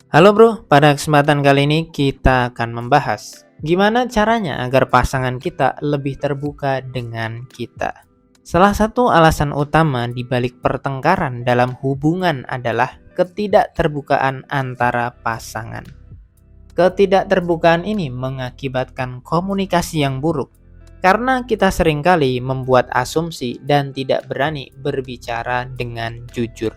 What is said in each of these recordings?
Halo bro, pada kesempatan kali ini kita akan membahas gimana caranya agar pasangan kita lebih terbuka dengan kita. Salah satu alasan utama di balik pertengkaran dalam hubungan adalah ketidakterbukaan antara pasangan. Ketidakterbukaan ini mengakibatkan komunikasi yang buruk karena kita seringkali membuat asumsi dan tidak berani berbicara dengan jujur.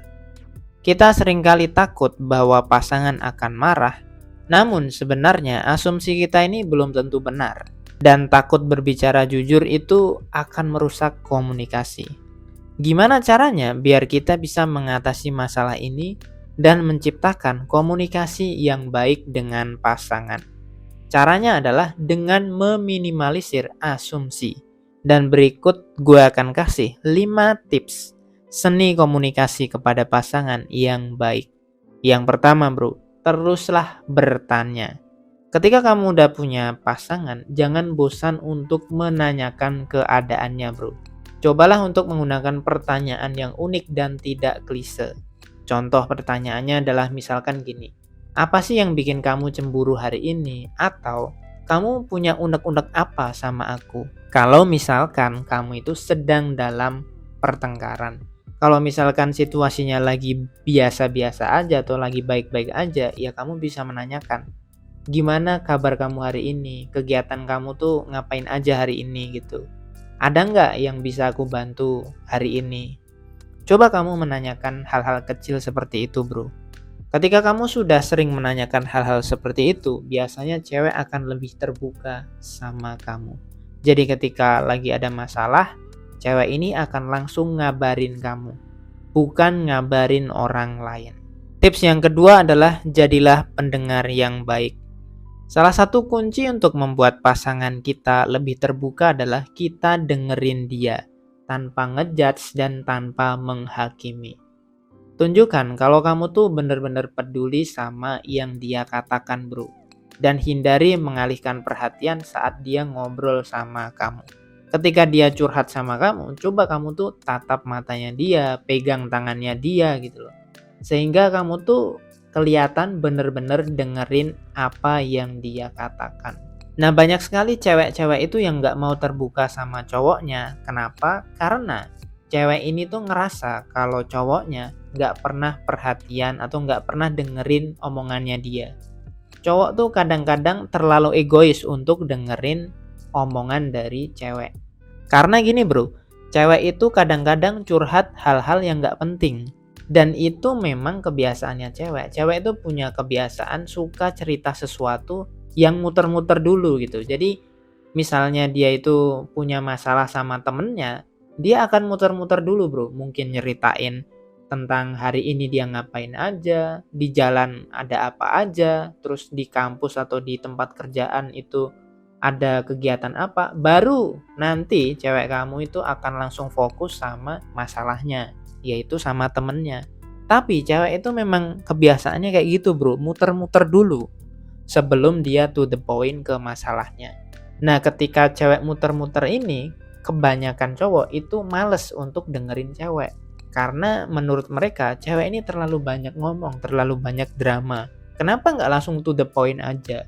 Kita seringkali takut bahwa pasangan akan marah, namun sebenarnya asumsi kita ini belum tentu benar. Dan takut berbicara jujur itu akan merusak komunikasi. Gimana caranya biar kita bisa mengatasi masalah ini dan menciptakan komunikasi yang baik dengan pasangan? Caranya adalah dengan meminimalisir asumsi. Dan berikut gue akan kasih 5 tips seni komunikasi kepada pasangan yang baik. Yang pertama bro, teruslah bertanya. Ketika kamu udah punya pasangan, jangan bosan untuk menanyakan keadaannya bro. Cobalah untuk menggunakan pertanyaan yang unik dan tidak klise. Contoh pertanyaannya adalah misalkan gini, apa sih yang bikin kamu cemburu hari ini? Atau kamu punya unek-unek apa sama aku? Kalau misalkan kamu itu sedang dalam pertengkaran. Kalau misalkan situasinya lagi biasa-biasa aja atau lagi baik-baik aja, ya kamu bisa menanyakan, gimana kabar kamu hari ini? Kegiatan kamu tuh ngapain aja hari ini gitu? Ada nggak yang bisa aku bantu hari ini? Coba kamu menanyakan hal-hal kecil seperti itu bro. Ketika kamu sudah sering menanyakan hal-hal seperti itu, biasanya cewek akan lebih terbuka sama kamu. Jadi ketika lagi ada masalah, cewek ini akan langsung ngabarin kamu, bukan ngabarin orang lain. Tips yang kedua adalah jadilah pendengar yang baik. Salah satu kunci untuk membuat pasangan kita lebih terbuka adalah kita dengerin dia, tanpa ngejudge dan tanpa menghakimi. Tunjukkan kalau kamu tuh bener-bener peduli sama yang dia katakan bro. Dan hindari mengalihkan perhatian saat dia ngobrol sama kamu. Ketika dia curhat sama kamu, coba kamu tuh tatap matanya dia, pegang tangannya dia gitu loh. Sehingga kamu tuh kelihatan bener-bener dengerin apa yang dia katakan. Nah banyak sekali cewek-cewek itu yang gak mau terbuka sama cowoknya. Kenapa? Karena cewek ini tuh ngerasa kalau cowoknya gak pernah perhatian atau gak pernah dengerin omongannya dia. Cowok tuh kadang-kadang terlalu egois untuk dengerin omongan dari cewek. Karena gini bro, cewek itu kadang-kadang curhat hal-hal yang gak penting. Dan itu memang kebiasaannya cewek. Cewek itu punya kebiasaan suka cerita sesuatu yang muter-muter dulu gitu. Jadi misalnya dia itu punya masalah sama temennya, dia akan muter-muter dulu bro. Mungkin nyeritain tentang hari ini dia ngapain aja, di jalan ada apa aja, terus di kampus atau di tempat kerjaan itu ada kegiatan apa. Baru nanti cewek kamu itu akan langsung fokus sama masalahnya, yaitu sama temennya. Tapi cewek itu memang kebiasaannya kayak gitu bro, muter-muter dulu sebelum dia to the point ke masalahnya. Nah ketika cewek muter-muter ini, kebanyakan cowok itu males untuk dengerin cewek. Karena menurut mereka cewek ini terlalu banyak ngomong, terlalu banyak drama. Kenapa nggak langsung to the point aja?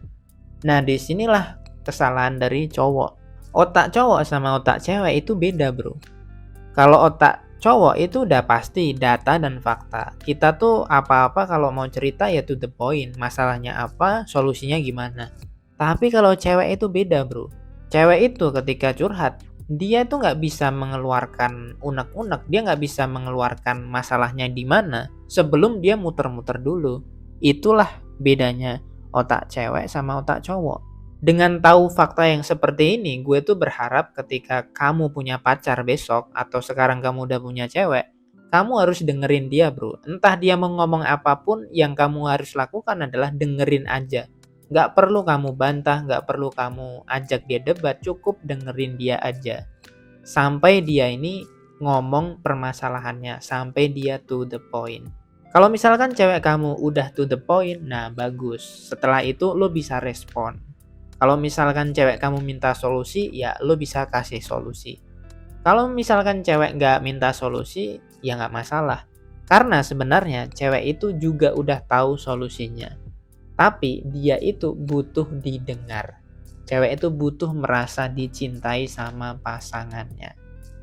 Nah disinilah kesalahan dari cowok. Otak cowok sama otak cewek itu beda bro. Kalau otak cowok itu udah pasti data dan fakta. Kita tuh apa-apa kalau mau cerita ya to the point. Masalahnya apa, solusinya gimana. Tapi kalau cewek itu beda bro. Cewek itu ketika curhat, dia tuh nggak bisa mengeluarkan unek-unek. Dia nggak bisa mengeluarkan masalahnya di mana sebelum dia muter-muter dulu. Itulah bedanya otak cewek sama otak cowok. Dengan tahu fakta yang seperti ini, gue tuh berharap ketika kamu punya pacar besok atau sekarang kamu udah punya cewek, kamu harus dengerin dia bro. Entah dia mau ngomong apapun, yang kamu harus lakukan adalah dengerin aja. Gak perlu kamu bantah, gak perlu kamu ajak dia debat, cukup dengerin dia aja. Sampai dia ini ngomong permasalahannya, sampai dia to the point. Kalau misalkan cewek kamu udah to the point, nah bagus. Setelah itu lo bisa respon. Kalau misalkan cewek kamu minta solusi, ya lo bisa kasih solusi. Kalau misalkan cewek nggak minta solusi, ya nggak masalah. Karena sebenarnya cewek itu juga udah tahu solusinya. Tapi dia itu butuh didengar. Cewek itu butuh merasa dicintai sama pasangannya.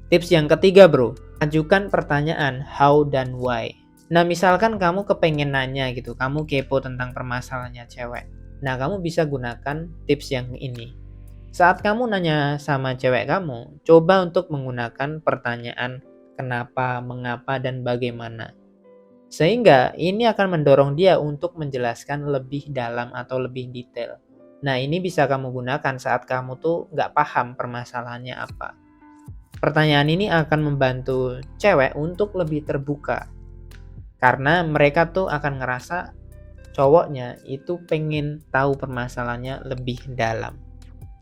Tips yang ketiga bro, ajukan pertanyaan how dan why. Nah misalkan kamu kepengen nanya gitu, kamu kepo tentang permasalahannya cewek. Nah kamu bisa gunakan tips yang ini. Saat kamu nanya sama cewek kamu, coba untuk menggunakan pertanyaan kenapa, mengapa, dan bagaimana. Sehingga ini akan mendorong dia untuk menjelaskan lebih dalam atau lebih detail. Nah ini bisa kamu gunakan saat kamu tuh nggak paham permasalahannya apa. Pertanyaan ini akan membantu cewek untuk lebih terbuka. Karena mereka tuh akan ngerasa cowoknya itu pengen tahu permasalahannya lebih dalam.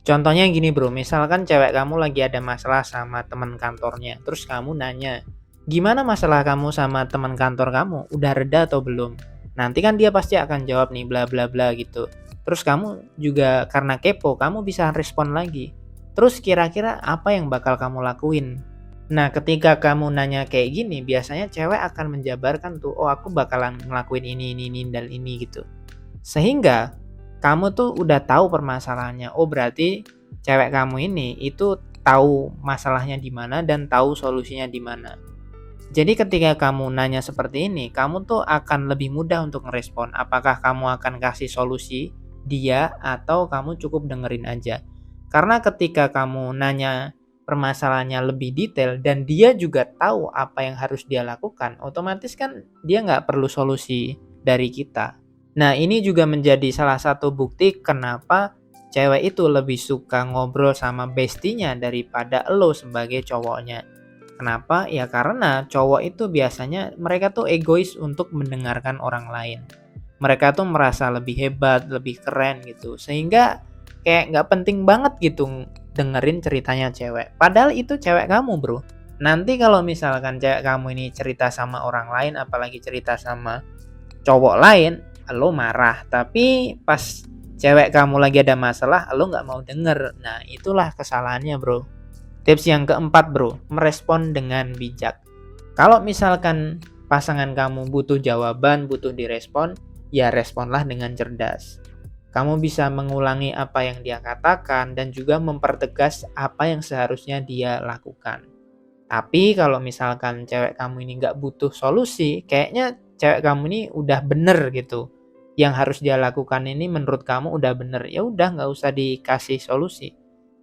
Contohnya gini bro, misalkan cewek kamu lagi ada masalah sama teman kantornya. Terus kamu nanya, gimana masalah kamu sama teman kantor kamu? Udah reda atau belum? Nanti kan dia pasti akan jawab nih bla bla bla gitu. Terus kamu juga karena kepo, kamu bisa respon lagi. Terus kira-kira apa yang bakal kamu lakuin? Nah, ketika kamu nanya kayak gini, biasanya cewek akan menjabarkan tuh, oh aku bakalan ngelakuin ini, dan ini gitu. Sehingga kamu tuh udah tahu permasalahannya. Oh, berarti cewek kamu ini itu tahu masalahnya di mana dan tahu solusinya di mana. Jadi ketika kamu nanya seperti ini, kamu tuh akan lebih mudah untuk ngerespon. Apakah kamu akan kasih solusi dia atau kamu cukup dengerin aja. Karena ketika kamu nanya permasalahannya lebih detail dan dia juga tahu apa yang harus dia lakukan, otomatis kan dia nggak perlu solusi dari kita. Nah ini juga menjadi salah satu bukti kenapa cewek itu lebih suka ngobrol sama bestinya daripada lo sebagai cowoknya. Kenapa? Ya karena cowok itu biasanya mereka tuh egois untuk mendengarkan orang lain. Mereka tuh merasa lebih hebat, lebih keren gitu. Sehingga kayak nggak penting banget gitu dengerin ceritanya cewek. Padahal itu cewek kamu bro. Nanti kalau misalkan cewek kamu ini cerita sama orang lain, apalagi cerita sama cowok lain, lo marah. Tapi pas cewek kamu lagi ada masalah, lo nggak mau denger. Nah itulah kesalahannya bro. Tips yang keempat bro, merespon dengan bijak. Kalau misalkan pasangan kamu butuh jawaban, butuh direspon, ya responlah dengan cerdas. Kamu bisa mengulangi apa yang dia katakan dan juga mempertegas apa yang seharusnya dia lakukan. Tapi kalau misalkan cewek kamu ini nggak butuh solusi, kayaknya cewek kamu ini udah bener gitu. Yang harus dia lakukan ini menurut kamu udah bener, ya udah nggak usah dikasih solusi.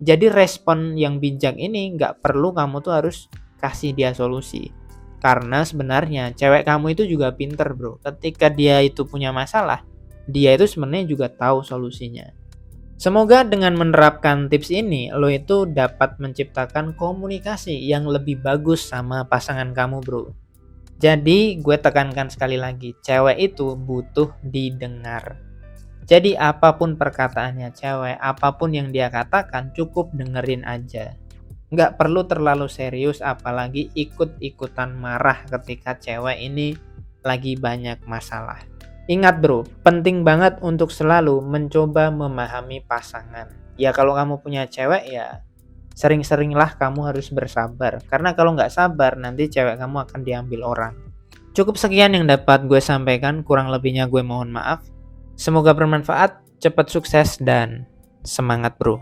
Jadi respon yang bijak ini nggak perlu kamu tuh harus kasih dia solusi. Karena sebenarnya cewek kamu itu juga pinter bro. Ketika dia itu punya masalah, dia itu sebenarnya juga tahu solusinya. Semoga dengan menerapkan tips ini, lo itu dapat menciptakan komunikasi yang lebih bagus sama pasangan kamu bro. Jadi gue tekankan sekali lagi, cewek itu butuh didengar. Jadi apapun perkataannya cewek, apapun yang dia katakan cukup dengerin aja. Nggak perlu terlalu serius apalagi ikut-ikutan marah ketika cewek ini lagi banyak masalah. Ingat bro, penting banget untuk selalu mencoba memahami pasangan. Ya kalau kamu punya cewek ya sering-seringlah kamu harus bersabar. Karena kalau nggak sabar nanti cewek kamu akan diambil orang. Cukup sekian yang dapat gue sampaikan, kurang lebihnya gue mohon maaf. Semoga bermanfaat, cepat sukses, dan semangat bro.